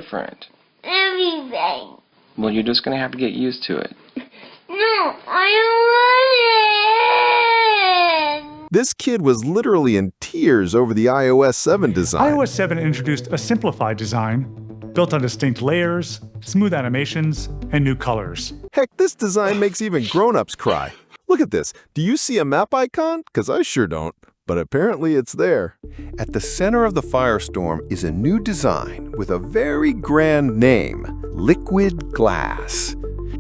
different? Everything. Well, you're just going to have to get used to it. No, I don't want it. This kid was literally in tears over the iOS 7 design. iOS 7 introduced a simplified design, built on distinct layers, smooth animations, and new colors. Heck, this design makes even grown-ups cry. Look at this. Do you see a map icon? Because I sure don't. But apparently it's there. At the center of the firestorm is a new design with a very grand name, Liquid Glass.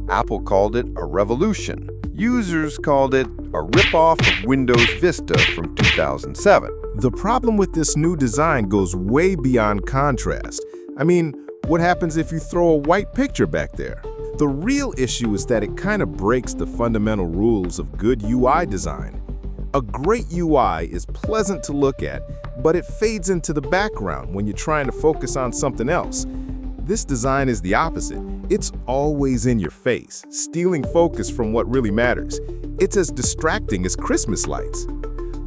Apple called it a revolution. Users called it a ripoff of Windows Vista from 2007. The problem with this new design goes way beyond contrast. I mean, what happens if you throw a white picture back there? The real issue is that it kind of breaks the fundamental rules of good UI design. A great UI is pleasant to look at, but it fades into the background when you're trying to focus on something else. This design is the opposite. It's always in your face, stealing focus from what really matters. It's as distracting as Christmas lights.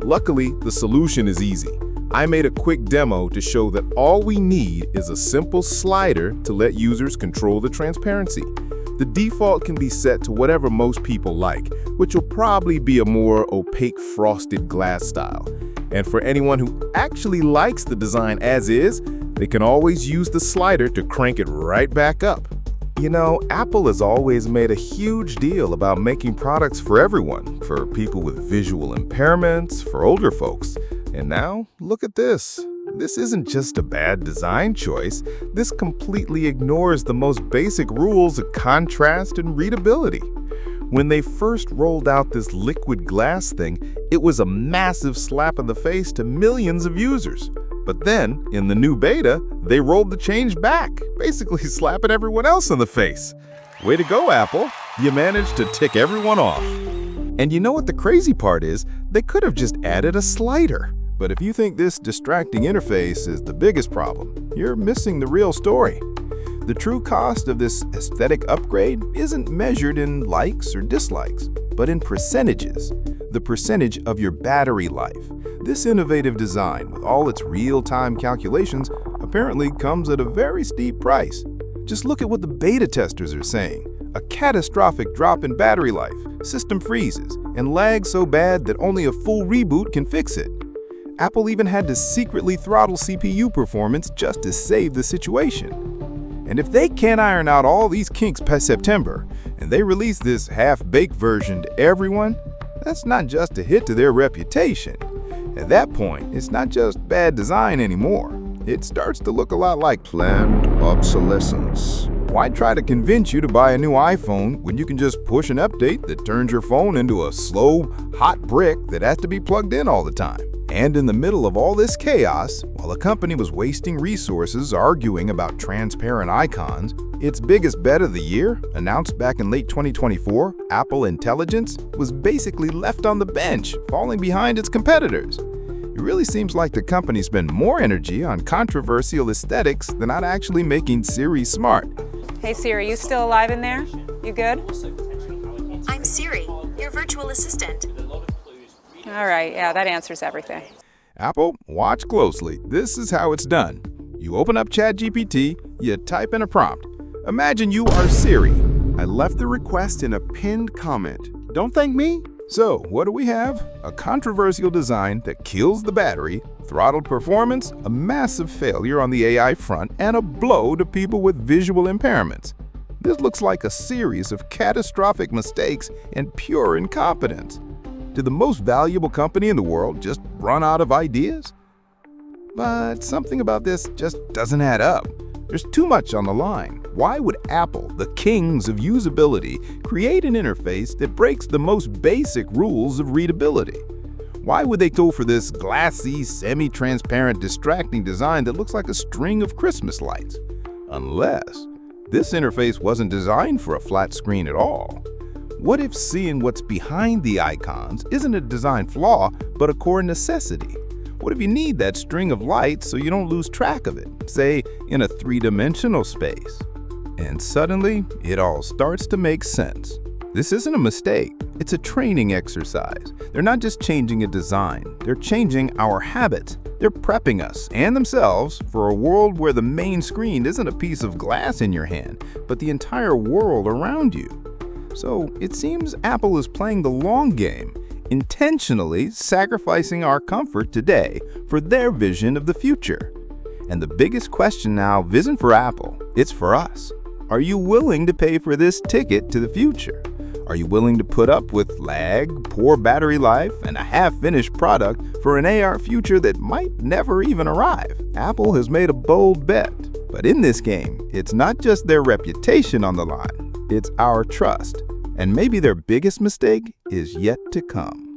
Luckily, the solution is easy. I made a quick demo to show that all we need is a simple slider to let users control the transparency. The default can be set to whatever most people like, which will probably be a more opaque frosted glass style. And for anyone who actually likes the design as is, they can always use the slider to crank it right back up. You know, Apple has always made a huge deal about making products for everyone, for people with visual impairments, for older folks. And now, look at this. This isn't just a bad design choice. This completely ignores the most basic rules of contrast and readability. When they first rolled out this liquid glass thing, it was a massive slap in the face to millions of users. But then, in the new beta, they rolled the change back, basically slapping everyone else in the face. Way to go, Apple. You managed to tick everyone off. And you know what the crazy part is? They could have just added a slider. But if you think this distracting interface is the biggest problem, you're missing the real story. The true cost of this aesthetic upgrade isn't measured in likes or dislikes, but in percentages. The percentage of your battery life. This innovative design, with all its real-time calculations, apparently comes at a very steep price. Just look at what the beta testers are saying. A catastrophic drop in battery life, system freezes, and lag so bad that only a full reboot can fix it. Apple even had to secretly throttle CPU performance just to save the situation. And if they can't iron out all these kinks past September, and they release this half-baked version to everyone, that's not just a hit to their reputation. At that point, it's not just bad design anymore. It starts to look a lot like planned obsolescence. Why try to convince you to buy a new iPhone when you can just push an update that turns your phone into a slow, hot brick that has to be plugged in all the time? And in the middle of all this chaos, while the company was wasting resources arguing about transparent icons, its biggest bet of the year, announced back in late 2024, Apple Intelligence, was basically left on the bench, falling behind its competitors. It really seems like the company spent more energy on controversial aesthetics than on actually making Siri smart. Hey Siri, you still alive in there? You good? I'm Siri, your virtual assistant. All right, yeah, that answers everything. Apple, watch closely. This is how it's done. You open up ChatGPT, you type in a prompt. Imagine you are Siri. I left the request in a pinned comment. Don't thank me. So, what do we have? A controversial design that kills the battery, throttled performance, a massive failure on the AI front, and a blow to people with visual impairments. This looks like a series of catastrophic mistakes and pure incompetence. Did the most valuable company in the world just run out of ideas? But something about this just doesn't add up. There's too much on the line. Why would Apple, the kings of usability, create an interface that breaks the most basic rules of readability? Why would they go for this glassy, semi-transparent, distracting design that looks like a string of Christmas lights? Unless this interface wasn't designed for a flat screen at all. What if seeing what's behind the icons isn't a design flaw, but a core necessity? What if you need that string of lights so you don't lose track of it, say, in a three-dimensional space? And suddenly, it all starts to make sense. This isn't a mistake, it's a training exercise. They're not just changing a design, they're changing our habits. They're prepping us and themselves for a world where the main screen isn't a piece of glass in your hand, but the entire world around you. So it seems Apple is playing the long game, intentionally sacrificing our comfort today for their vision of the future. And the biggest question now isn't for Apple, it's for us. Are you willing to pay for this ticket to the future? Are you willing to put up with lag, poor battery life, and a half-finished product for an AR future that might never even arrive? Apple has made a bold bet. But in this game, it's not just their reputation on the line, it's our trust. And maybe their biggest mistake is yet to come.